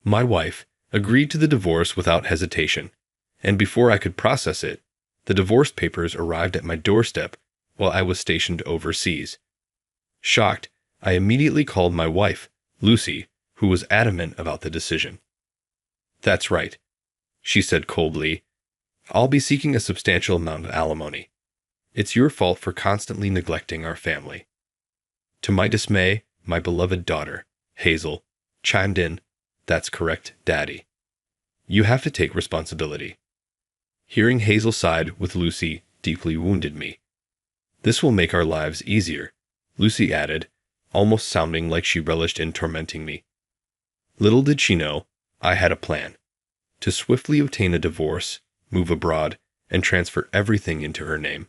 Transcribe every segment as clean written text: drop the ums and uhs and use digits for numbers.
My wife agreed to the divorce without hesitation, and before I could process it, the divorce papers arrived at my doorstep while I was stationed overseas. Shocked, I immediately called my wife, Lucy, who was adamant about the decision. "That's right," she said coldly. "I'll be seeking a substantial amount of alimony. It's your fault for constantly neglecting our family." To my dismay, my beloved daughter, Hazel, chimed in, "That's correct, Daddy. You have to take responsibility." Hearing Hazel's side with Lucy deeply wounded me. "This will make our lives easier," Lucy added, almost sounding like she relished in tormenting me. Little did she know, I had a plan. To swiftly obtain a divorce, move abroad, and transfer everything into her name.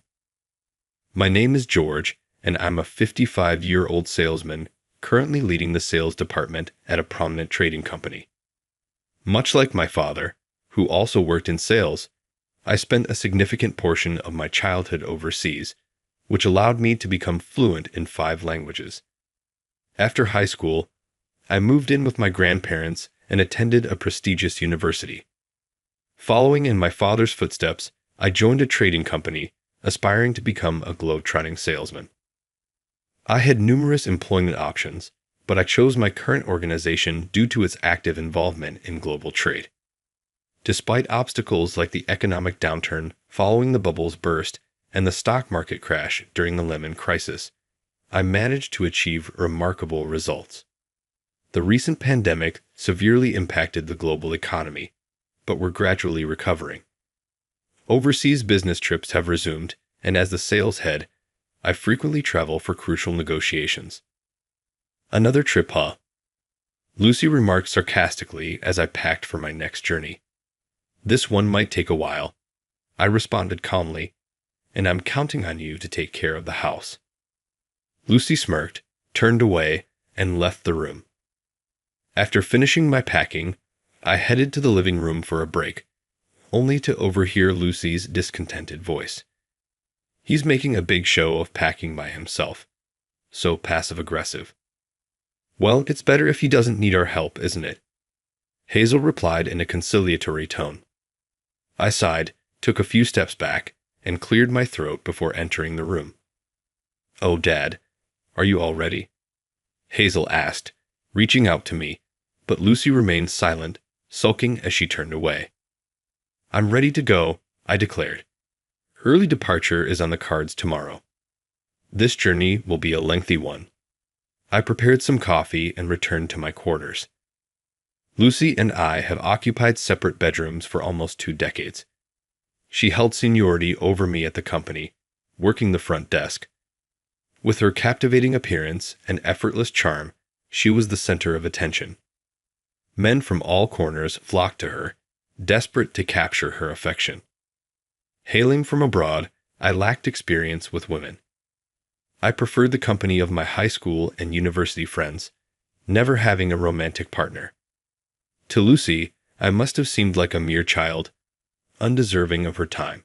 My name is George, and I'm a 55-year-old salesman currently leading the sales department at a prominent trading company. Much like my father, who also worked in sales, I spent a significant portion of my childhood overseas, which allowed me to become fluent in 5 languages. After high school, I moved in with my grandparents and attended a prestigious university. Following in my father's footsteps, I joined a trading company, aspiring to become a globe-trotting salesman. I had numerous employment options, but I chose my current organization due to its active involvement in global trade. Despite obstacles like the economic downturn following the bubble's burst and the stock market crash during the Lehman crisis, I managed to achieve remarkable results. The recent pandemic severely impacted the global economy, but we're gradually recovering. Overseas business trips have resumed, and as the sales head, I frequently travel for crucial negotiations. "Another trip, huh?" Lucy remarked sarcastically as I packed for my next journey. "This one might take a while," I responded calmly, "and I'm counting on you to take care of the house." Lucy smirked, turned away, and left the room. After finishing my packing, I headed to the living room for a break, only to overhear Lucy's discontented voice. "He's making a big show of packing by himself. So passive-aggressive." "Well, it's better if he doesn't need our help, isn't it?" Hazel replied in a conciliatory tone. I sighed, took a few steps back, and cleared my throat before entering the room. "Oh, Dad, are you all ready?" Hazel asked, reaching out to me, but Lucy remained silent, sulking as she turned away. "I'm ready to go," I declared. "Early departure is on the cards tomorrow. This journey will be a lengthy one." I prepared some coffee and returned to my quarters. Lucy and I have occupied separate bedrooms for almost 2 decades. She held seniority over me at the company, working the front desk. With her captivating appearance and effortless charm, she was the center of attention. Men from all corners flocked to her, desperate to capture her affection. Hailing from abroad, I lacked experience with women. I preferred the company of my high school and university friends, never having a romantic partner. To Lucy, I must have seemed like a mere child, undeserving of her time.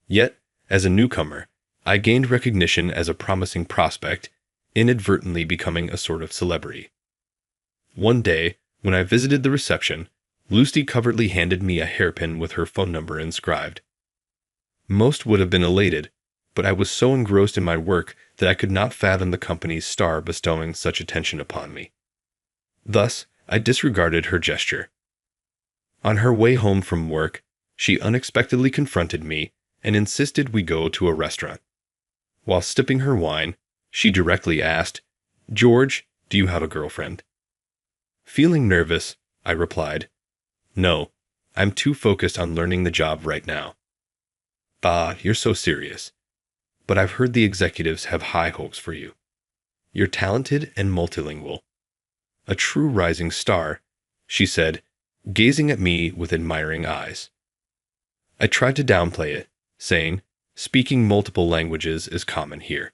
Yet, as a newcomer, I gained recognition as a promising prospect, inadvertently becoming a sort of celebrity. One day, when I visited the reception, Lucy covertly handed me a hairpin with her phone number inscribed. Most would have been elated, but I was so engrossed in my work that I could not fathom the company's star bestowing such attention upon me. Thus, I disregarded her gesture. On her way home from work, she unexpectedly confronted me and insisted we go to a restaurant. While sipping her wine, she directly asked, "George, do you have a girlfriend?" Feeling nervous, I replied, "No, I'm too focused on learning the job right now." "Ah, you're so serious. But I've heard the executives have high hopes for you. You're talented and multilingual. A true rising star," she said, gazing at me with admiring eyes. I tried to downplay it, saying, "Speaking multiple languages is common here."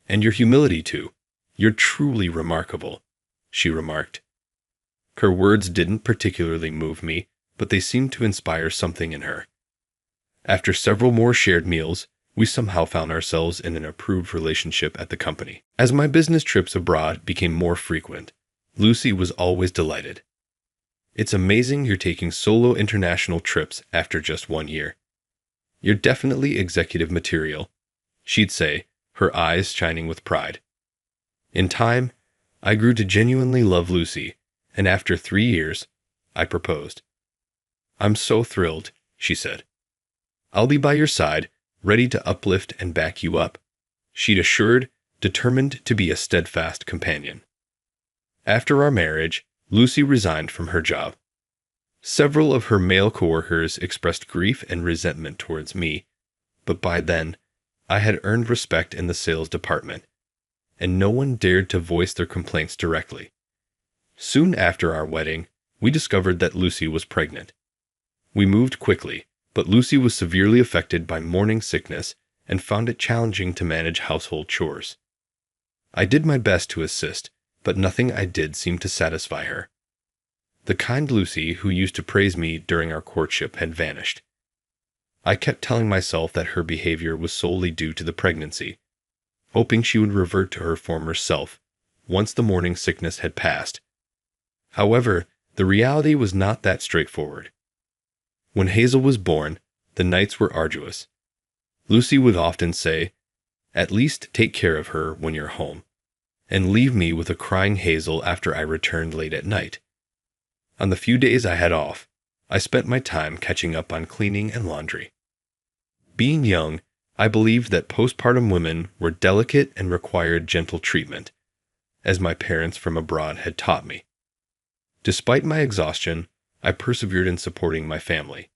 "And your humility, too. You're truly remarkable," she remarked. Her words didn't particularly move me, but they seemed to inspire something in her. After several more shared meals, we somehow found ourselves in an approved relationship at the company. As my business trips abroad became more frequent, Lucy was always delighted. It's amazing you're taking solo international trips after just 1 year. You're definitely executive material, she'd say, her eyes shining with pride. In time, I grew to genuinely love Lucy, and after 3 years, I proposed. I'm so thrilled, she said. I'll be by your side, ready to uplift and back you up, she'd assured, determined to be a steadfast companion. After our marriage, Lucy resigned from her job. Several of her male coworkers expressed grief and resentment towards me, but by then, I had earned respect in the sales department, and no one dared to voice their complaints directly. Soon after our wedding, we discovered that Lucy was pregnant. We moved quickly, but Lucy was severely affected by morning sickness and found it challenging to manage household chores. I did my best to assist, but nothing I did seemed to satisfy her. The kind Lucy who used to praise me during our courtship had vanished. I kept telling myself that her behavior was solely due to the pregnancy, hoping she would revert to her former self once the morning sickness had passed. However, the reality was not that straightforward. When Hazel was born, the nights were arduous. Lucy would often say, "At least take care of her when you're home," and leave me with a crying Hazel after I returned late at night. On the few days I had off, I spent my time catching up on cleaning and laundry. Being young, I believed that postpartum women were delicate and required gentle treatment, as my parents from abroad had taught me. Despite my exhaustion, I persevered in supporting my family.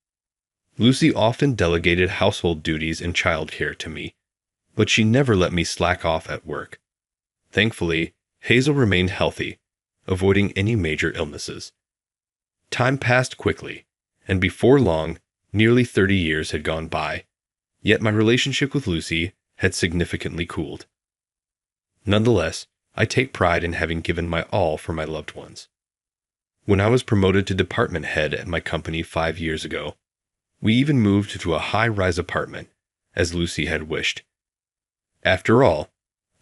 Lucy often delegated household duties and childcare to me, but she never let me slack off at work. Thankfully, Hazel remained healthy, avoiding any major illnesses. Time passed quickly, and before long, nearly 30 years had gone by, yet my relationship with Lucy had significantly cooled. Nonetheless, I take pride in having given my all for my loved ones. When I was promoted to department head at my company 5 years ago, we even moved to a high-rise apartment, as Lucy had wished. After all,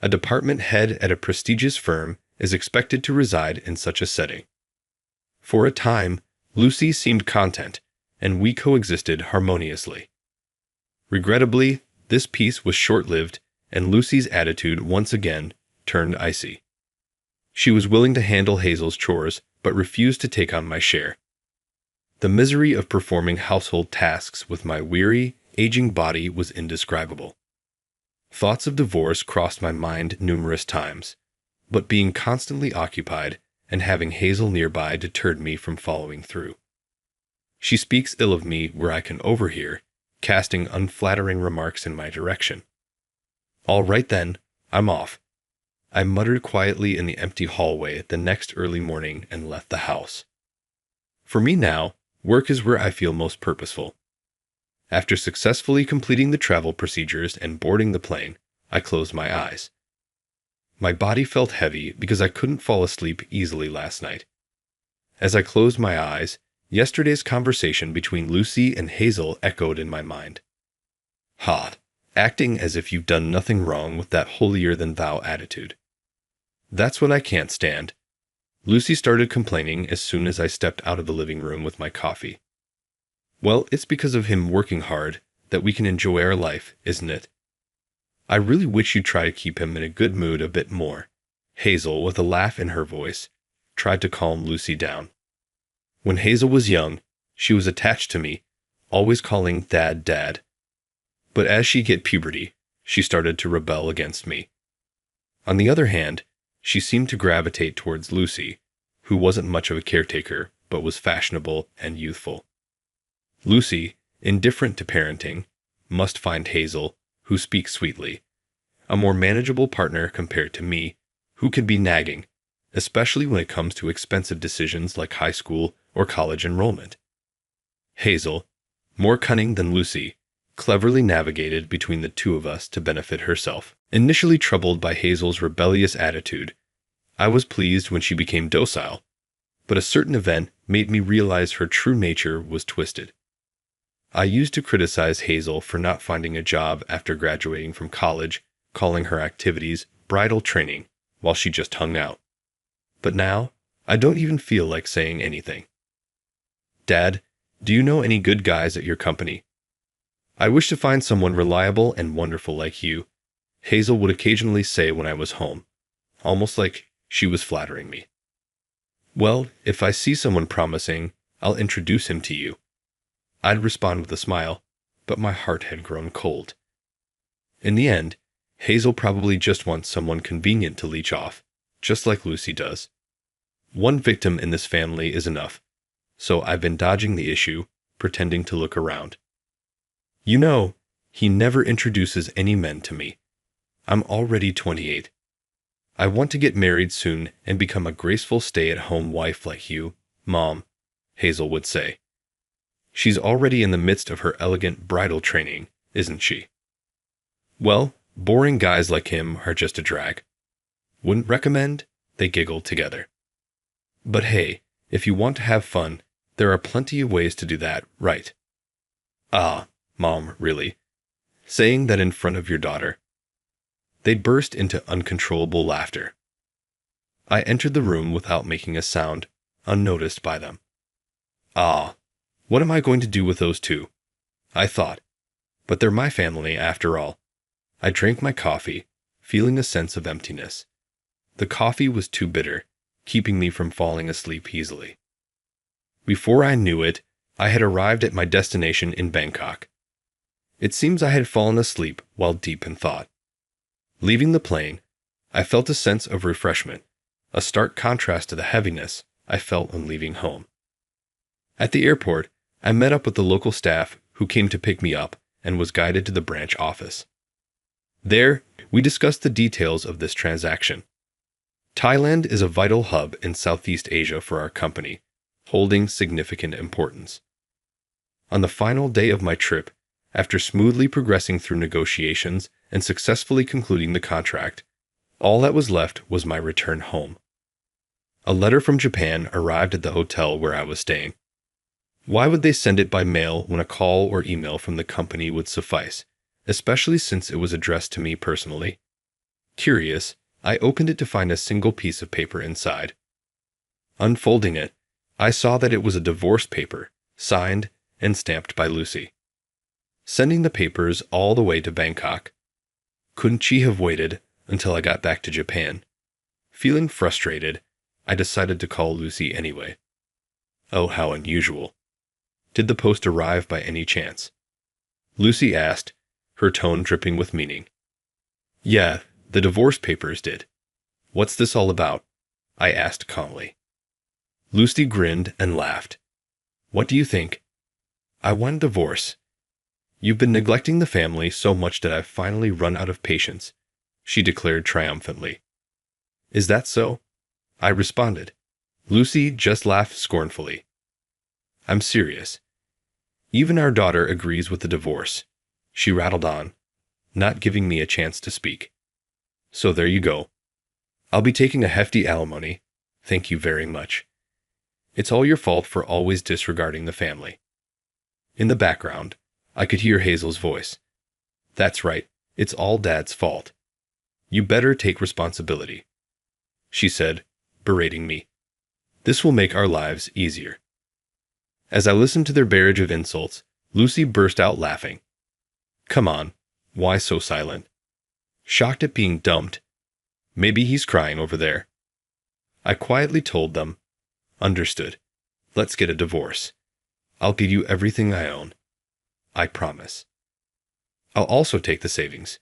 a department head at a prestigious firm is expected to reside in such a setting. For a time, Lucy seemed content, and we coexisted harmoniously. Regrettably, this peace was short-lived, and Lucy's attitude once again turned icy. She was willing to handle Hazel's chores, but refused to take on my share. The misery of performing household tasks with my weary, aging body was indescribable. Thoughts of divorce crossed my mind numerous times, but being constantly occupied and having Hazel nearby deterred me from following through. She speaks ill of me where I can overhear, casting unflattering remarks in my direction. "All right then, I'm off," I muttered quietly in the empty hallway the next early morning and left the house. For me now, work is where I feel most purposeful. After successfully completing the travel procedures and boarding the plane, I closed my eyes. My body felt heavy because I couldn't fall asleep easily last night. As I closed my eyes, yesterday's conversation between Lucy and Hazel echoed in my mind. "Ha, acting as if you've done nothing wrong with that holier-than-thou attitude. That's what I can't stand." Lucy started complaining as soon as I stepped out of the living room with my coffee. "Well, it's because of him working hard that we can enjoy our life, isn't it? I really wish you'd try to keep him in a good mood a bit more." Hazel, with a laugh in her voice, tried to calm Lucy down. When Hazel was young, she was attached to me, always calling Dad Dad. But as she hit puberty, she started to rebel against me. On the other hand, she seemed to gravitate towards Lucy, who wasn't much of a caretaker, but was fashionable and youthful. Lucy, indifferent to parenting, must find Hazel, who speaks sweetly, a more manageable partner compared to me, who can be nagging, especially when it comes to expensive decisions like high school or college enrollment. Hazel, more cunning than Lucy, cleverly navigated between the two of us to benefit herself. Initially troubled by Hazel's rebellious attitude, I was pleased when she became docile, but a certain event made me realize her true nature was twisted. I used to criticize Hazel for not finding a job after graduating from college, calling her activities bridal training while she just hung out. But now, I don't even feel like saying anything. Dad, do you know any good guys at your company? I wish to find someone reliable and wonderful like you, Hazel would occasionally say when I was home, almost like she was flattering me. Well, if I see someone promising, I'll introduce him to you. I'd respond with a smile, but my heart had grown cold. In the end, Hazel probably just wants someone convenient to leech off, just like Lucy does. One victim in this family is enough, so I've been dodging the issue, pretending to look around. You know, he never introduces any men to me. I'm already 28. I want to get married soon and become a graceful stay-at-home wife like you, Mom, Hazel would say. She's already in the midst of her elegant bridal training, isn't she? Well, boring guys like him are just a drag. Wouldn't recommend? They giggled together. But hey, if you want to have fun, there are plenty of ways to do that, right? Ah, Mom, really? Saying that in front of your daughter? They burst into uncontrollable laughter. I entered the room without making a sound, unnoticed by them. Ah, what am I going to do with those two? I thought. But they're my family, after all. I drank my coffee, feeling a sense of emptiness. The coffee was too bitter, keeping me from falling asleep easily. Before I knew it, I had arrived at my destination in Bangkok. It seems I had fallen asleep while deep in thought. Leaving the plane, I felt a sense of refreshment, a stark contrast to the heaviness I felt when leaving home. At the airport, I met up with the local staff who came to pick me up and was guided to the branch office. There, we discussed the details of this transaction. Thailand is a vital hub in Southeast Asia for our company, holding significant importance. On the final day of my trip, after smoothly progressing through negotiations and successfully concluding the contract, all that was left was my return home. A letter from Japan arrived at the hotel where I was staying. Why would they send it by mail when a call or email from the company would suffice, especially since it was addressed to me personally? Curious, I opened it to find a single piece of paper inside. Unfolding it, I saw that it was a divorce paper, signed and stamped by Lucy. Sending the papers all the way to Bangkok. Couldn't she have waited until I got back to Japan? Feeling frustrated, I decided to call Lucy anyway. Oh, how unusual. Did the post arrive by any chance? Lucy asked, her tone dripping with meaning. Yeah, the divorce papers did. What's this all about? I asked calmly. Lucy grinned and laughed. What do you think? I want a divorce. You've been neglecting the family so much that I've finally run out of patience, she declared triumphantly. Is that so? I responded. Lucy just laughed scornfully. I'm serious. Even our daughter agrees with the divorce, she rattled on, not giving me a chance to speak. So there you go. I'll be taking a hefty alimony. Thank you very much. It's all your fault for always disregarding the family. In the background, I could hear Hazel's voice. That's right, it's all Dad's fault. You better take responsibility, she said, berating me. This will make our lives easier. As I listened to their barrage of insults, Lucy burst out laughing. Come on, why so silent? Shocked at being dumped. Maybe he's crying over there. I quietly told them, Understood. Let's get a divorce. I'll give you everything I own. I promise. I'll also take the savings.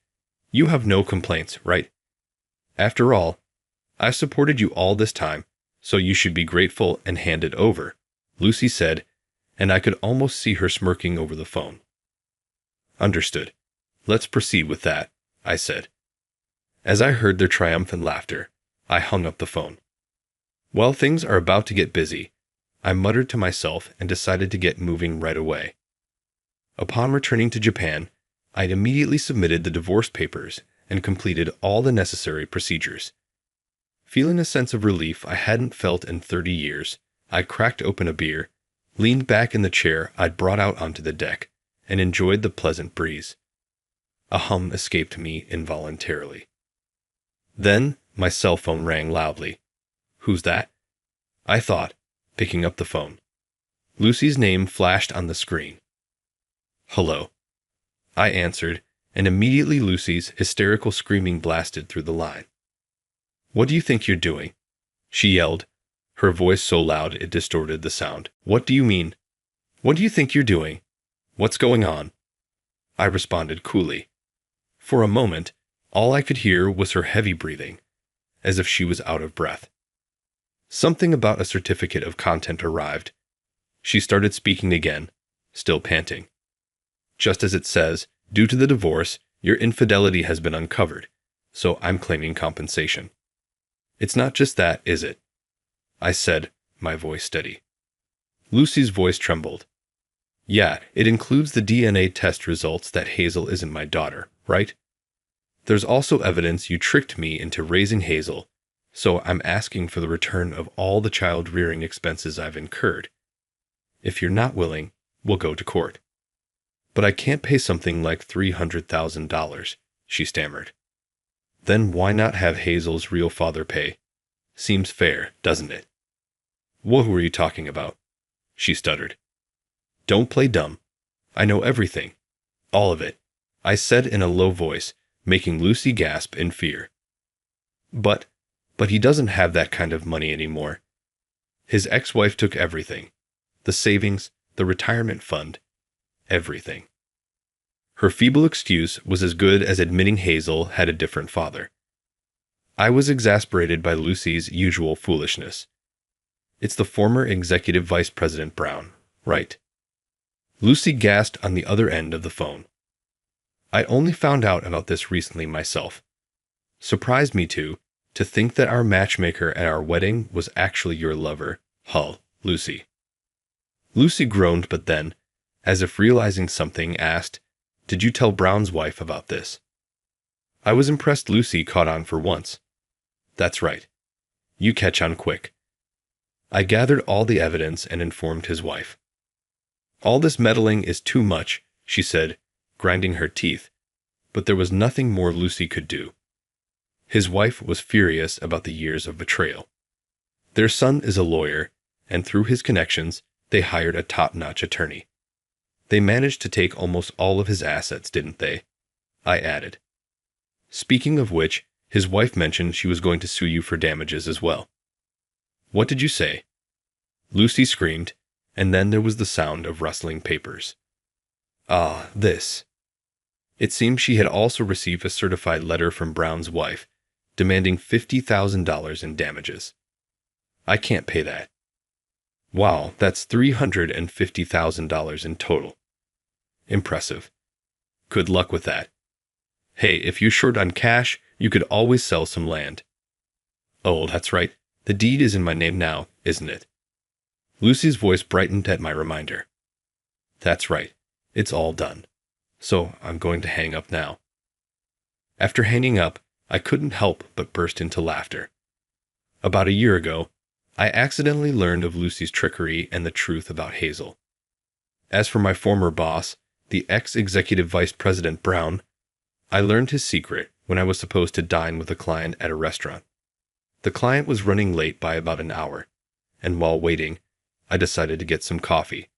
You have no complaints, right? After all, I've supported you all this time, so you should be grateful and hand it over, Lucy said, and I could almost see her smirking over the phone. Understood. Let's proceed with that, I said. As I heard their triumphant laughter, I hung up the phone. Well, things are about to get busy, I muttered to myself and decided to get moving right away. Upon returning to Japan, I immediately submitted the divorce papers and completed all the necessary procedures. Feeling a sense of relief I hadn't felt in 30 years, I cracked open a beer, leaned back in the chair I'd brought out onto the deck, and enjoyed the pleasant breeze. A hum escaped me involuntarily. Then my cell phone rang loudly. Who's that? I thought, picking up the phone. Lucy's name flashed on the screen. "Hello," I answered, and immediately Lucy's hysterical screaming blasted through the line. "What do you think you're doing?" she yelled, her voice so loud it distorted the sound. "What do you mean? What do you think you're doing? What's going on?" I responded coolly. For a moment, all I could hear was her heavy breathing, as if she was out of breath. Something about a certificate of content arrived. She started speaking again, still panting. "Just as it says, due to the divorce, your infidelity has been uncovered, so I'm claiming compensation." "It's not just that, is it?" I said, my voice steady. Lucy's voice trembled. "Yeah, it includes the DNA test results that Hazel isn't my daughter, right? There's also evidence you tricked me into raising Hazel, so I'm asking for the return of all the child-rearing expenses I've incurred. If you're not willing, we'll go to court." "But I can't pay something like $300,000, she stammered. "Then why not have Hazel's real father pay? Seems fair, doesn't it?" "What were you talking about?" she stuttered. "Don't play dumb. I know everything. All of it," I said in a low voice, making Lucy gasp in fear. But he doesn't have that kind of money anymore. His ex-wife took everything. The savings, the retirement fund, everything." Her feeble excuse was as good as admitting Hazel had a different father. I was exasperated by Lucy's usual foolishness. "It's the former executive vice president Brown, right?" Lucy gasped on the other end of the phone. "I only found out about this recently myself. Surprised me too, to think that our matchmaker at our wedding was actually your lover, Lucy." Lucy groaned, but then, as if realizing something, asked, "Did you tell Brown's wife about this?" I was impressed Lucy caught on for once. "That's right. You catch on quick." I gathered all the evidence and informed his wife. "All this meddling is too much," she said, grinding her teeth, but there was nothing more Lucy could do. His wife was furious about the years of betrayal. Their son is a lawyer, and through his connections, they hired a top-notch attorney. "They managed to take almost all of his assets, didn't they?" I added. "Speaking of which, his wife mentioned she was going to sue you for damages as well." "What did you say?" Lucy screamed, and then there was the sound of rustling papers. This. It seemed she had also received a certified letter from Brown's wife, demanding $50,000 in damages. "I can't pay that." "Wow, that's $350,000 in total." "Impressive. Good luck with that. Hey, if you're short on cash, you could always sell some land." "Oh, that's right. The deed is in my name now, isn't it?" Lucy's voice brightened at my reminder. "That's right. It's all done. So I'm going to hang up now." After hanging up, I couldn't help but burst into laughter. About a year ago, I accidentally learned of Lucy's trickery and the truth about Hazel. As for my former boss, the ex-executive vice president Brown, I learned his secret when I was supposed to dine with a client at a restaurant. The client was running late by about an hour, and while waiting, I decided to get some coffee.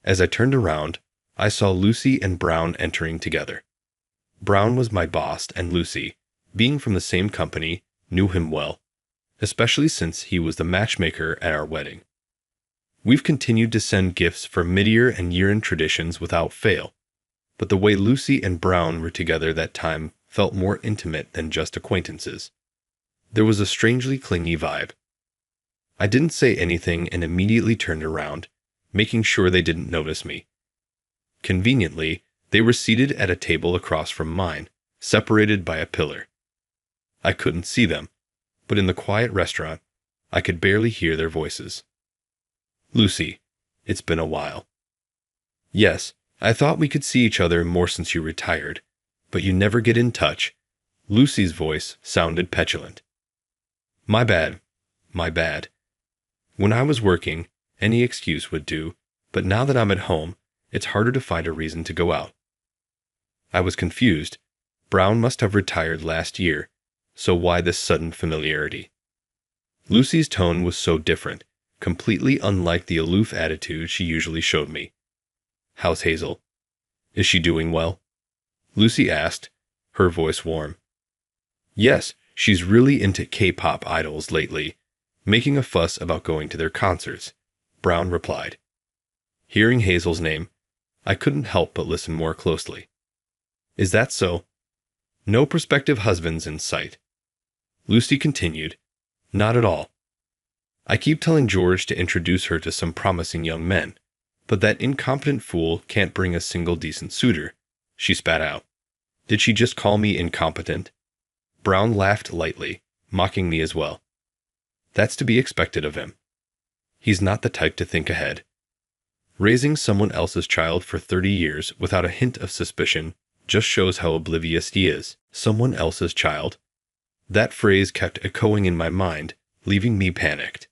As I turned around, I saw Lucy and Brown entering together. Brown was my boss, and Lucy, being from the same company, knew him well, especially since he was the matchmaker at our wedding. We've continued to send gifts for mid-year and year-end traditions without fail, but the way Lucy and Brown were together that time felt more intimate than just acquaintances. There was a strangely clingy vibe. I didn't say anything and immediately turned around, making sure they didn't notice me. Conveniently, they were seated at a table across from mine, separated by a pillar. I couldn't see them, but in the quiet restaurant, I could barely hear their voices. "Lucy, it's been a while." "Yes, I thought we could see each other more since you retired, but you never get in touch." Lucy's voice sounded petulant. My bad. When I was working, any excuse would do, but now that I'm at home, it's harder to find a reason to go out." I was confused. Brown must have retired last year, so why this sudden familiarity? Lucy's tone was so different, completely unlike the aloof attitude she usually showed me. "How's Hazel? Is she doing well?" Lucy asked, her voice warm. "Yes, she's really into K-pop idols lately, making a fuss about going to their concerts," Brown replied. Hearing Hazel's name, I couldn't help but listen more closely. "Is that so? No prospective husbands in sight?" Lucy continued, "Not at all. I keep telling George to introduce her to some promising young men, but that incompetent fool can't bring a single decent suitor," she spat out. "Did she just call me incompetent?" Brown laughed lightly, mocking me as well. "That's to be expected of him. He's not the type to think ahead. Raising someone else's child for 30 years without a hint of suspicion just shows how oblivious he is." Someone else's child? That phrase kept echoing in my mind, leaving me panicked.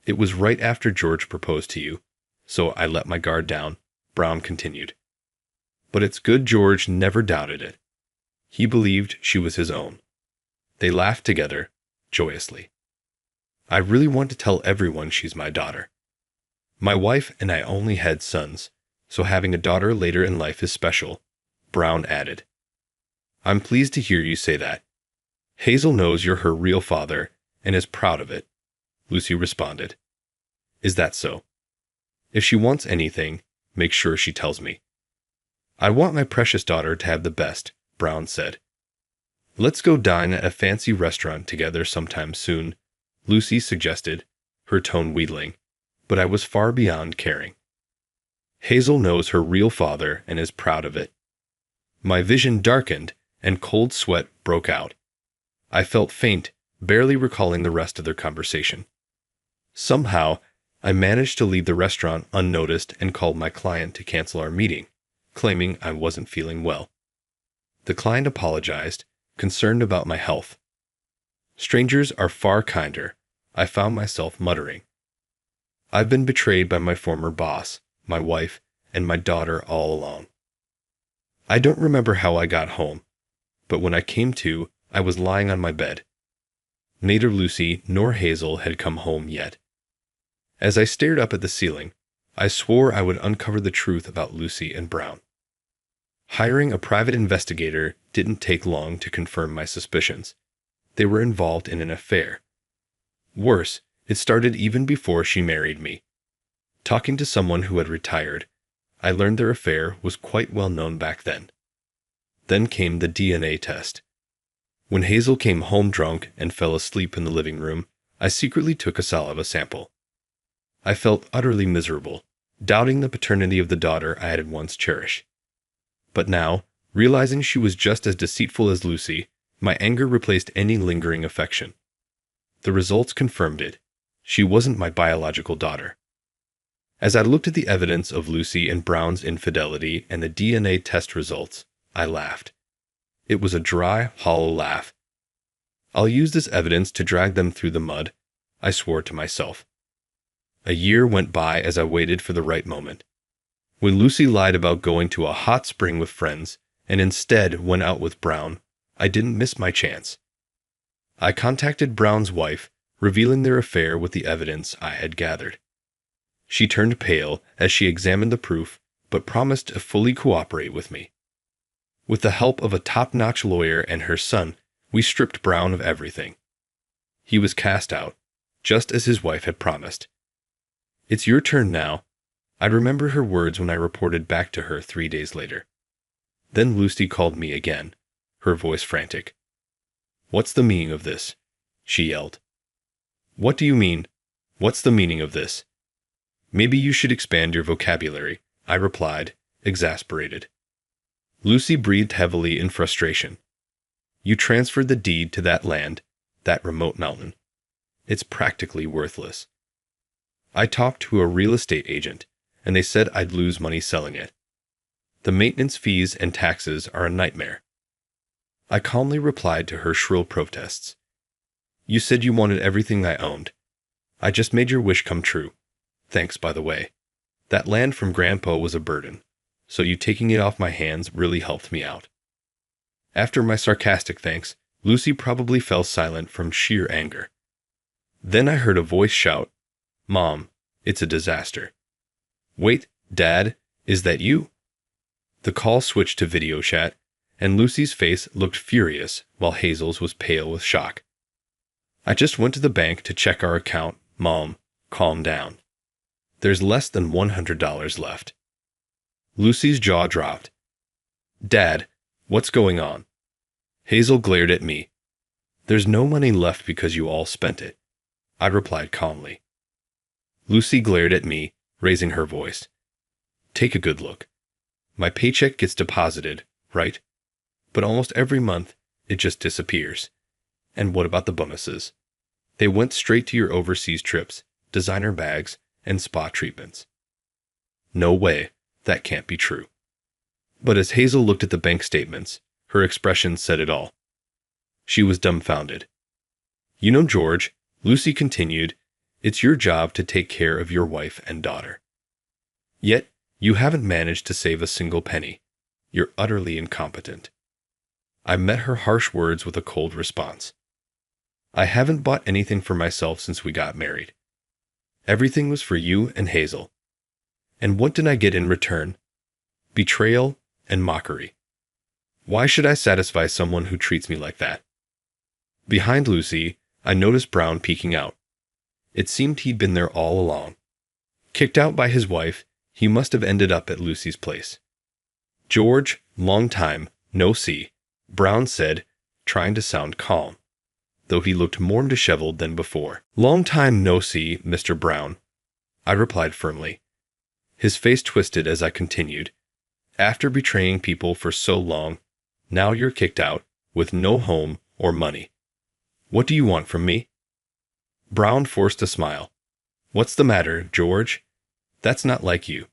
"It was right after George proposed to you, so I let my guard down," Brown continued. "But it's good George never doubted it. He believed she was his own." They laughed together, joyously. "I really want to tell everyone she's my daughter. My wife and I only had sons, so having a daughter later in life is special," Brown added. "I'm pleased to hear you say that. Hazel knows you're her real father and is proud of it," Lucy responded. "Is that so? If she wants anything, make sure she tells me." "I want my precious daughter to have the best," Brown said. "Let's go dine at a fancy restaurant together sometime soon," Lucy suggested, her tone wheedling, but I was far beyond caring. Hazel knows her real father and is proud of it. My vision darkened and cold sweat broke out. I felt faint, barely recalling the rest of their conversation. Somehow, I managed to leave the restaurant unnoticed and called my client to cancel our meeting, claiming I wasn't feeling well. The client apologized, concerned about my health. "Strangers are far kinder," I found myself muttering. "I've been betrayed by my former boss, my wife, and my daughter all along." I don't remember how I got home, but when I came to, I was lying on my bed. Neither Lucy nor Hazel had come home yet. As I stared up at the ceiling, I swore I would uncover the truth about Lucy and Brown. Hiring a private investigator didn't take long to confirm my suspicions. They were involved in an affair. Worse, it started even before she married me. Talking to someone who had retired, I learned their affair was quite well known back then. Then came the DNA test. When Hazel came home drunk and fell asleep in the living room, I secretly took a saliva sample. I felt utterly miserable, doubting the paternity of the daughter I had once cherished. But now, realizing she was just as deceitful as Lucy, my anger replaced any lingering affection. The results confirmed it. She wasn't my biological daughter. As I looked at the evidence of Lucy and Brown's infidelity and the DNA test results, I laughed. It was a dry, hollow laugh. "I'll use this evidence to drag them through the mud," I swore to myself. A year went by as I waited for the right moment. When Lucy lied about going to a hot spring with friends and instead went out with Brown, I didn't miss my chance. I contacted Brown's wife, revealing their affair with the evidence I had gathered. She turned pale as she examined the proof, but promised to fully cooperate with me. With the help of a top-notch lawyer and her son, we stripped Brown of everything. He was cast out, just as his wife had promised. "It's your turn now." I remember her words when I reported back to her 3 days later. Then Lucy called me again, her voice frantic. "What's the meaning of this?" she yelled. "What do you mean? What's the meaning of this?" "Maybe you should expand your vocabulary," I replied, exasperated. Lucy breathed heavily in frustration. "You transferred the deed to that land, that remote mountain. It's practically worthless. I talked to a real estate agent, and they said I'd lose money selling it. The maintenance fees and taxes are a nightmare." I calmly replied to her shrill protests. "You said you wanted everything I owned. I just made your wish come true. Thanks, by the way. That land from Grandpa was a burden, so you taking it off my hands really helped me out." After my sarcastic thanks, Lucy probably fell silent from sheer anger. Then I heard a voice shout, Mom, it's a disaster. Wait, Dad, is that you? The call switched to video chat, and Lucy's face looked furious while Hazel's was pale with shock. I just went to the bank to check our account, Mom. Calm down. There's less than $100 left. Lucy's jaw dropped. Dad, what's going on? Hazel glared at me. There's no money left because you all spent it, I replied calmly. Lucy glared at me, raising her voice. Take a good look. My paycheck gets deposited, right? But almost every month, it just disappears. And what about the bonuses? They went straight to your overseas trips, designer bags, and spa treatments. No way, that can't be true. But as Hazel looked at the bank statements, her expression said it all. She was dumbfounded. You know, George, Lucy continued, it's your job to take care of your wife and daughter. Yet, you haven't managed to save a single penny. You're utterly incompetent. I met her harsh words with a cold response. I haven't bought anything for myself since we got married. Everything was for you and Hazel. And what did I get in return? Betrayal and mockery. Why should I satisfy someone who treats me like that? Behind Lucy, I noticed Brown peeking out. It seemed he'd been there all along. Kicked out by his wife, he must have ended up at Lucy's place. George, long time, no see, Brown said, trying to sound calm, though he looked more disheveled than before. Long time no see, Mr. Brown, I replied firmly. His face twisted as I continued. After betraying people for so long, now you're kicked out, with no home or money. What do you want from me? Brown forced a smile. What's the matter, George? That's not like you.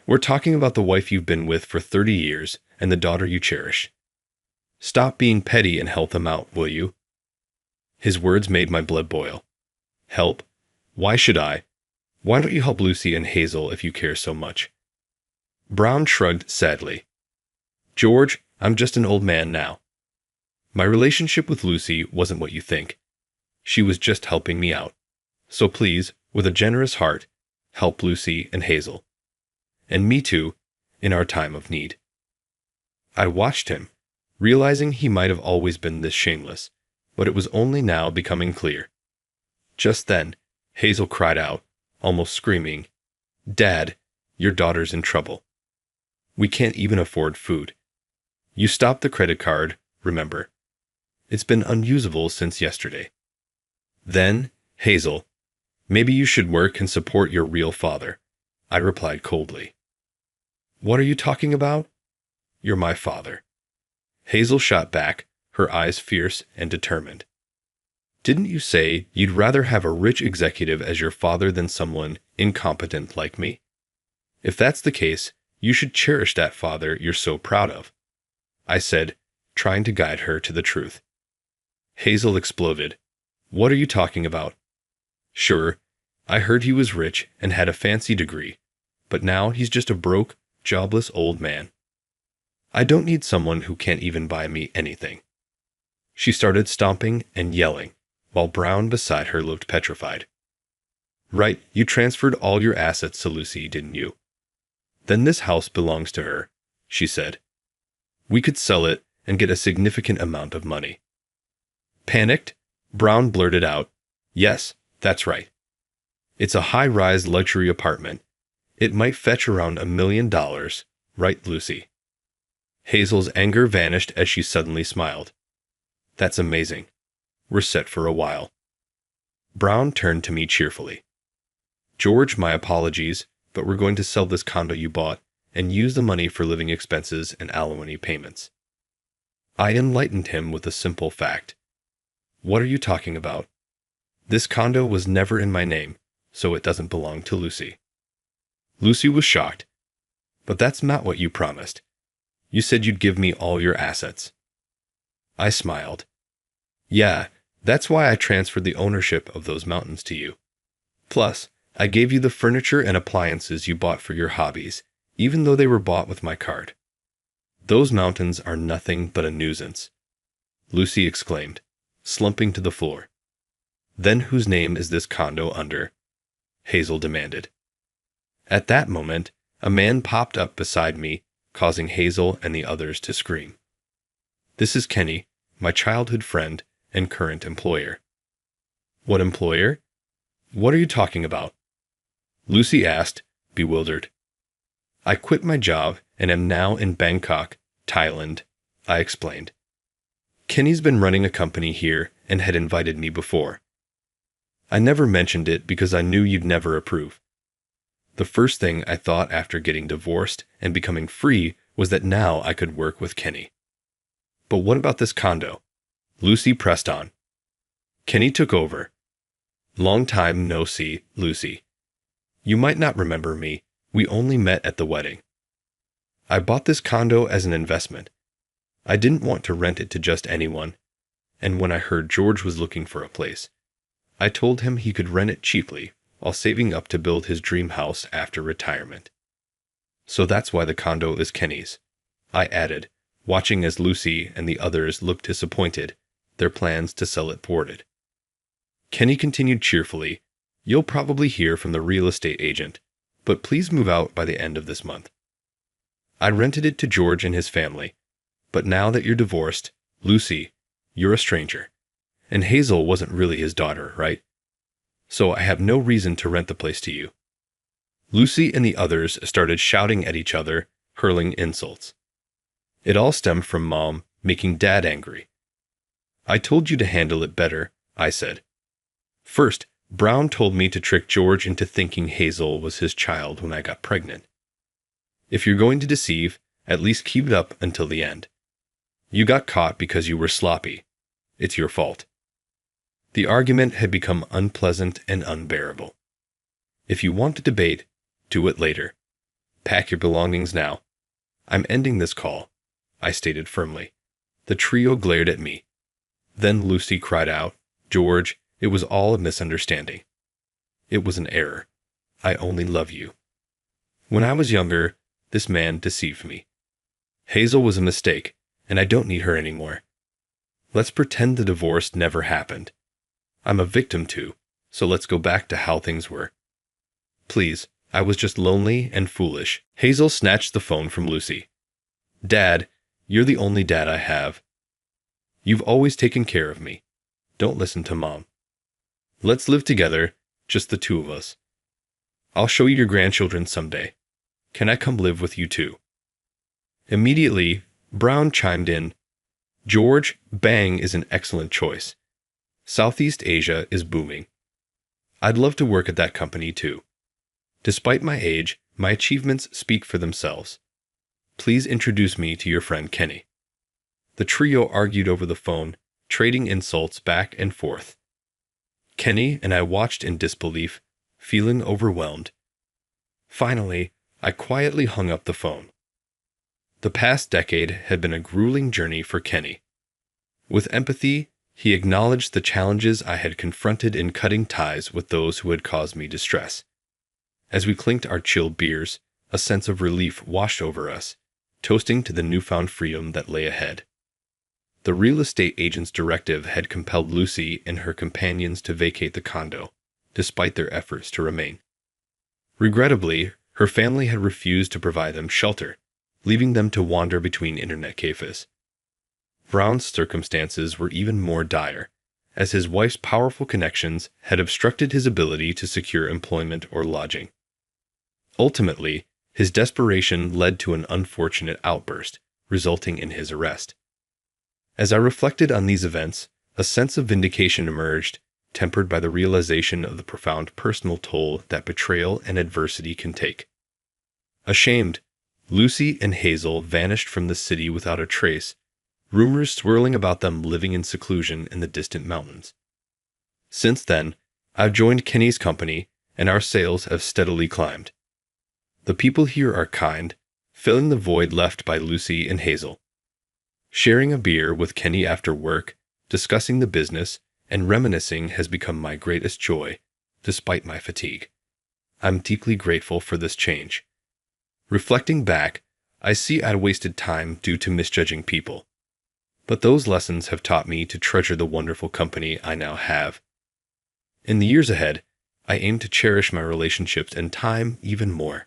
We're talking about the wife you've been with for 30 years and the daughter you cherish. Stop being petty and help them out, will you? His words made my blood boil. Help? Why should I? Why don't you help Lucy and Hazel if you care so much? Brown shrugged sadly. George, I'm just an old man now. My relationship with Lucy wasn't what you think. She was just helping me out. So please, with a generous heart, help Lucy and Hazel. And me too, in our time of need. I watched him, realizing he might have always been this shameless, but it was only now becoming clear. Just then, Hazel cried out, almost screaming, Dad, your daughter's in trouble. We can't even afford food. You stopped the credit card, remember? It's been unusable since yesterday. Then, Hazel, maybe you should work and support your real father, I replied coldly. What are you talking about? You're my father. Hazel shot back, her eyes fierce and determined. Didn't you say you'd rather have a rich executive as your father than someone incompetent like me? If that's the case, you should cherish that father you're so proud of, I said, trying to guide her to the truth. Hazel exploded. What are you talking about? Sure, I heard he was rich and had a fancy degree, but now he's just a broke, jobless old man. I don't need someone who can't even buy me anything. She started stomping and yelling, while Brown beside her looked petrified. Right, you transferred all your assets to Lucy, didn't you? Then this house belongs to her, she said. We could sell it and get a significant amount of money. Panicked, Brown blurted out, Yes, that's right. It's a high-rise luxury apartment. It might fetch around $1 million, right, Lucy? Hazel's anger vanished as she suddenly smiled. That's amazing. We're set for a while. Brown turned to me cheerfully. George, my apologies, but we're going to sell this condo you bought and use the money for living expenses and alimony payments. I enlightened him with a simple fact. What are you talking about? This condo was never in my name, so it doesn't belong to Lucy. Lucy was shocked. But that's not what you promised. You said you'd give me all your assets. I smiled. Yeah, that's why I transferred the ownership of those mountains to you. Plus, I gave you the furniture and appliances you bought for your hobbies, even though they were bought with my card. Those mountains are nothing but a nuisance, Lucy exclaimed, slumping to the floor. Then whose name is this condo under? Hazel demanded. At that moment, a man popped up beside me, causing Hazel and the others to scream. This is Kenny, my childhood friend and current employer. What employer? What are you talking about? Lucy asked, bewildered. I quit my job and am now in Bangkok, Thailand, I explained. Kenny's been running a company here and had invited me before. I never mentioned it because I knew you'd never approve. The first thing I thought after getting divorced and becoming free was that now I could work with Kenny. But what about this condo? Lucy pressed on. Kenny took over. Long time no see, Lucy. You might not remember me. We only met at the wedding. I bought this condo as an investment. I didn't want to rent it to just anyone, and when I heard George was looking for a place, I told him he could rent it cheaply while saving up to build his dream house after retirement. So that's why the condo is Kenny's, I added, watching as Lucy and the others looked disappointed, their plans to sell it thwarted. Kenny continued cheerfully, You'll probably hear from the real estate agent, but please move out by the end of this month. I rented it to George and his family, but now that you're divorced, Lucy, you're a stranger. And Hazel wasn't really his daughter, right? So I have no reason to rent the place to you. Lucy and the others started shouting at each other, hurling insults. It all stemmed from Mom making Dad angry. I told you to handle it better, I said. First, Brown told me to trick George into thinking Hazel was his child when I got pregnant. If you're going to deceive, at least keep it up until the end. You got caught because you were sloppy. It's your fault. The argument had become unpleasant and unbearable. If you want to debate, do it later. Pack your belongings now. I'm ending this call, I stated firmly. The trio glared at me. Then Lucy cried out, George, it was all a misunderstanding. It was an error. I only love you. When I was younger, this man deceived me. Hazel was a mistake, and I don't need her anymore. Let's pretend the divorce never happened. I'm a victim too, so let's go back to how things were. Please, I was just lonely and foolish. Hazel snatched the phone from Lucy. Dad, you're the only dad I have. You've always taken care of me. Don't listen to Mom. Let's live together, just the two of us. I'll show you your grandchildren someday. Can I come live with you too? Immediately, Brown chimed in, George, Bang is an excellent choice. Southeast Asia is booming. I'd love to work at that company too. Despite my age, my achievements speak for themselves. Please introduce me to your friend Kenny. The trio argued over the phone, trading insults back and forth. Kenny and I watched in disbelief, feeling overwhelmed. Finally, I quietly hung up the phone. The past decade had been a grueling journey for Kenny. With empathy, he acknowledged the challenges I had confronted in cutting ties with those who had caused me distress. As we clinked our chilled beers, a sense of relief washed over us, toasting to the newfound freedom that lay ahead. The real estate agent's directive had compelled Lucy and her companions to vacate the condo, despite their efforts to remain. Regrettably, her family had refused to provide them shelter, leaving them to wander between internet cafes. Brown's circumstances were even more dire, as his wife's powerful connections had obstructed his ability to secure employment or lodging. Ultimately, his desperation led to an unfortunate outburst, resulting in his arrest. As I reflected on these events, a sense of vindication emerged, tempered by the realization of the profound personal toll that betrayal and adversity can take. Ashamed, Lucy and Hazel vanished from the city without a trace, rumors swirling about them living in seclusion in the distant mountains. Since then, I've joined Kenny's company, and our sales have steadily climbed. The people here are kind, filling the void left by Lucy and Hazel. Sharing a beer with Kenny after work, discussing the business, and reminiscing has become my greatest joy, despite my fatigue. I'm deeply grateful for this change. Reflecting back, I see I'd wasted time due to misjudging people. But those lessons have taught me to treasure the wonderful company I now have. In the years ahead, I aim to cherish my relationships and time even more.